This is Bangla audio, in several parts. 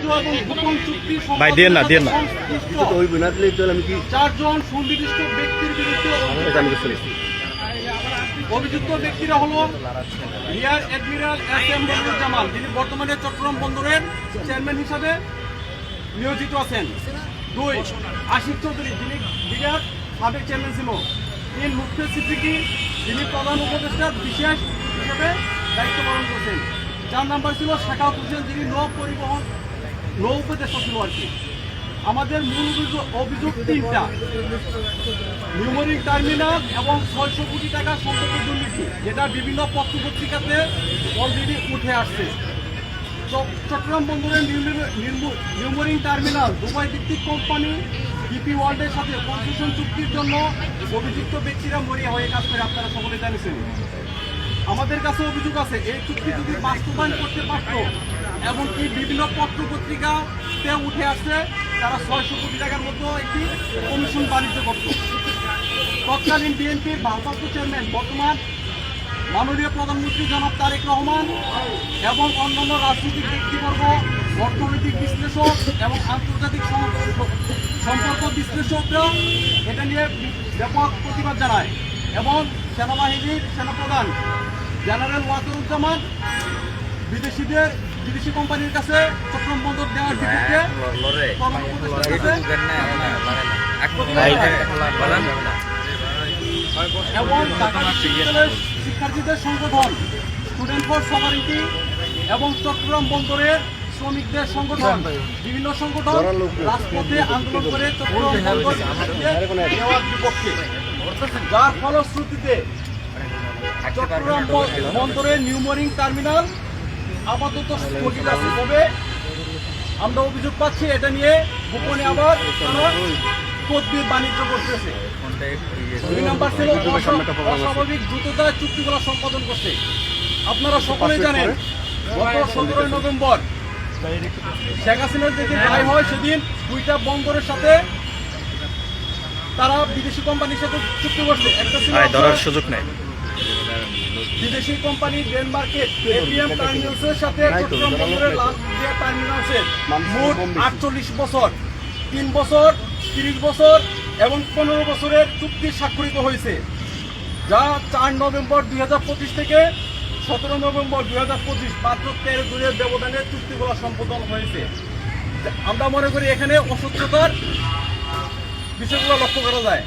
এবং গোপন চুক্তি ভাই দেন না চারজন সুনির্দিষ্ট ব্যক্তির বিরুদ্ধে অভিযুক্ত ব্যক্তিরা হলো রিয়ার অ্যাডমিরাল এস.এম. মনিরুজ্জামান, যিনি বর্তমানে চট্টগ্রাম বন্দরের চেয়ারম্যান হিসাবে নিয়োজিত আছেন। 2 আশিক চৌধুরী, যিনি বিরাট সাবেক চেয়ারম্যান ছিল। 3 মুফতি সিদ্দিকী, যিনি প্রধান উপদেষ্টার বিশেষ হিসেবে দায়িত্ব পালন করছেন। 4 নম্বর ছিল শাখাউত হোসেন, যিনি নৌ উপদেষ্টা ছিল আর কি। আমাদের মূল অভিযোগ 3টা: নিউমোরিং টার্মিনাল এবং 600 কোটি টাকা সম্পত্তি দুর্নীতি, যেটা বিভিন্ন পত্রপত্রিকাতে অলরেডি উঠে আসছে। চট্টগ্রাম বন্দরের নিউমোরিং টার্মিনাল দুবাই ভিত্তিক কোম্পানি ডিপি ওয়ার্ল্ডের সাথে কনসেশন চুক্তির জন্য অভিযুক্ত ব্যক্তিরা মরিয়া হয়ে কাজ করে, আপনারা সকলে জানিয়েছেন। আমাদের কাছে অভিযোগ আছে, এই চুক্তি যদি বাস্তবায়ন করতে পারত, এমনকি বিভিন্ন পত্রপত্রিকাতে উঠে আসছে তারা 600 কোটি টাকার মতো একটি কমিশন বাণিজ্য করত। তৎকালীন বিএনপির ভারপ্রাপ্ত চেয়ারম্যান, বর্তমান মাননীয় প্রধানমন্ত্রী জনাব তারেক রহমান এবং অন্যান্য রাজনৈতিক ব্যক্তিবর্গ, অর্থনৈতিক বিশ্লেষক এবং আন্তর্জাতিক সম্পর্ক বিশ্লেষকরা এটা নিয়ে ব্যাপক প্রতিবাদ জানায় এবং সেনাবাহিনীর সেনাপ্রধান জেনারেল ওয়াকারুজ্জামান বিদেশি কোম্পানির কাছে চট্টগ্রাম বন্দর দেওয়ার বিপক্ষে এবং ঢাকা বিশ্ববিদ্যালয়ের শিক্ষার্থীদের সংগঠন স্টুডেন্ট ফর সভারেন্টি এবং চট্টগ্রাম বন্দরের শ্রমিকদের সংগঠন, বিভিন্ন সংগঠন রাজপথে আন্দোলন করে চট্টগ্রাম বন্দর দেওয়ার বিপক্ষে, যার ফলশ্রুতিতে চট্টগ্রাম বন্দরের নিউমোরিং টার্মিনাল আপাতত স্থগিত আছে। তবে আমরা অভিযোগ পাচ্ছি এটা নিয়ে গোপনে আবার তদবির বাণিজ্য করতেছে। 2 নম্বর ছিল অস্বাভাবিক দ্রুততায় চুক্তিগুলো সম্পাদন করছে। আপনারা সকলেই জানেন, গত 17 নভেম্বর শেখ হাসিনার যেদিন রায় হয়, সেদিন 2টা বন্দরের সাথে তারা বিদেশি কোম্পানির সাথে চুক্তি করছে। একটা ছিল সুযোগ নেই, বিদেশি কোম্পানি ডেনমার্কের এপিএম টার্মিনালসের সাথে চট্টগ্রাম বন্দরের লালদিয়া টার্মিনালসের মোট 48 বছর, 3 বছর, 30 বছর এবং 15 বছরের চুক্তি স্বাক্ষরিত হয়েছে, যা 4 নভেম্বর 2025 থেকে 17 নভেম্বর 2025 মাত্র 13 দিনের ব্যবধানে চুক্তিগুলো সম্পাদন হয়েছে। আমরা মনে করি এখানে অসচ্ছতার বিষয়গুলো লক্ষ্য করা যায়।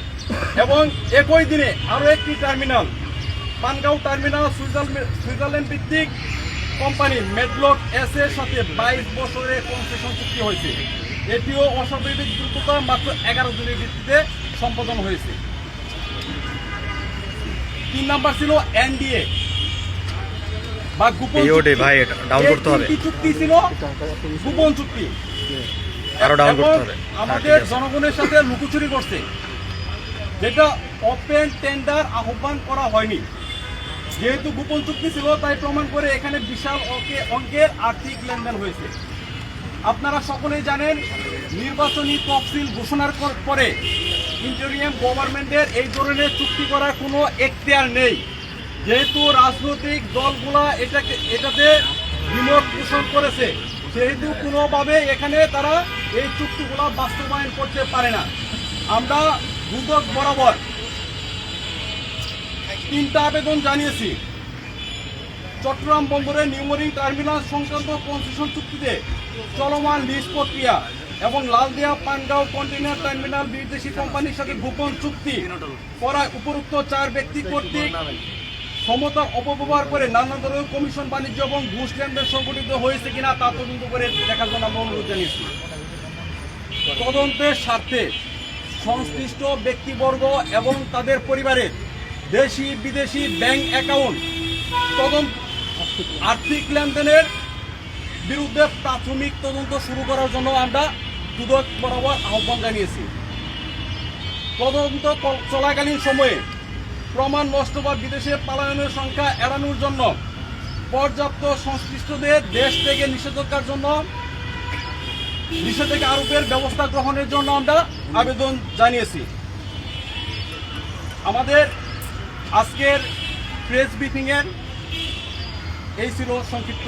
এবং একই দিনে আরও একটি টার্মিনাল, পানগাঁও টার্মিনাল, সুইজারল্যান্ড ভিত্তিক কোম্পানি মেডলক এস এর সাথে 22 বছরের কনসেশন চুক্তি হয়েছে। এটিও অস্বাভাবিক দ্রুততা মাত্র 11 দিনের ভিত্তিতে সম্পাদন হয়েছে। 3 নাম্বার ছিল এনডিএ বা গোপন চুক্তি ছিল গোপন চুক্তি, আমাদের জনগণের সাথে লুকোচুরি করছে, যেটা ওপেন টেন্ডার আহ্বান করা হয়নি। যেহেতু গোপন চুক্তি ছিল, তাই প্রমাণ করে এখানে বিশাল অঙ্কের আর্থিক লেনদেন হয়েছে। আপনারা সকলেই জানেন, নির্বাচনী তফসিল ঘোষণার পরে ইন্টারিম গভর্নমেন্টের এই ধরনের চুক্তি করার কোনো এখতিয়ার নেই, যেহেতু রাজনৈতিক দলগুলা এটাতে বিমত পোষণ করেছে, সেহেতু কোনোভাবে এখানে তারা এই চুক্তিগুলো বাস্তবায়ন করতে পারে না। আমরা দুদক বরাবর 3টা আবেদন জানিয়েছি। চট্টগ্রাম বন্দরের নিউমোরিং টার্মিনাল সংক্রান্ত কনসেশন চুক্তিতে চলমান লিজ প্রক্রিয়া এবং লালদিয়া পানগাঁও কন্টেইনার টার্মিনাল বিদেশি কোম্পানির সাথে গোপন চুক্তি করায় উপরোক্ত 4 ব্যক্তি কর্তৃক ক্ষমতার অপব্যবহার করে নানা ধরনের কমিশন বাণিজ্য এবং ঘুষ লেনদেন সংঘটিত হয়েছে কিনা তা তদন্ত করে দেখার জন্য আমরা অনুরোধ জানিয়েছি। তদন্তের স্বার্থে সংশ্লিষ্ট ব্যক্তিবর্গ এবং তাদের পরিবারের দেশি বিদেশি ব্যাংক অ্যাকাউন্ট তদন্ত আর্থিক লেনদেনের বিরুদ্ধে প্রাথমিক তদন্ত শুরু করার জন্য আমরা দুদক বরাবর আহ্বান জানিয়েছি। তদন্ত চলাকালীন সময়ে প্রমাণ নষ্ট বা বিদেশে পলায়নের সংখ্যা এড়ানোর জন্য পর্যাপ্ত সংশ্লিষ্টদের দেশ থেকে নিষেধাজ্ঞা আরোপের ব্যবস্থা গ্রহণের জন্য আমরা আবেদন জানিয়েছি। আমাদের আজকের প্রেস ব্রিফিংয়ের এই ছিল সংক্ষিপ্ত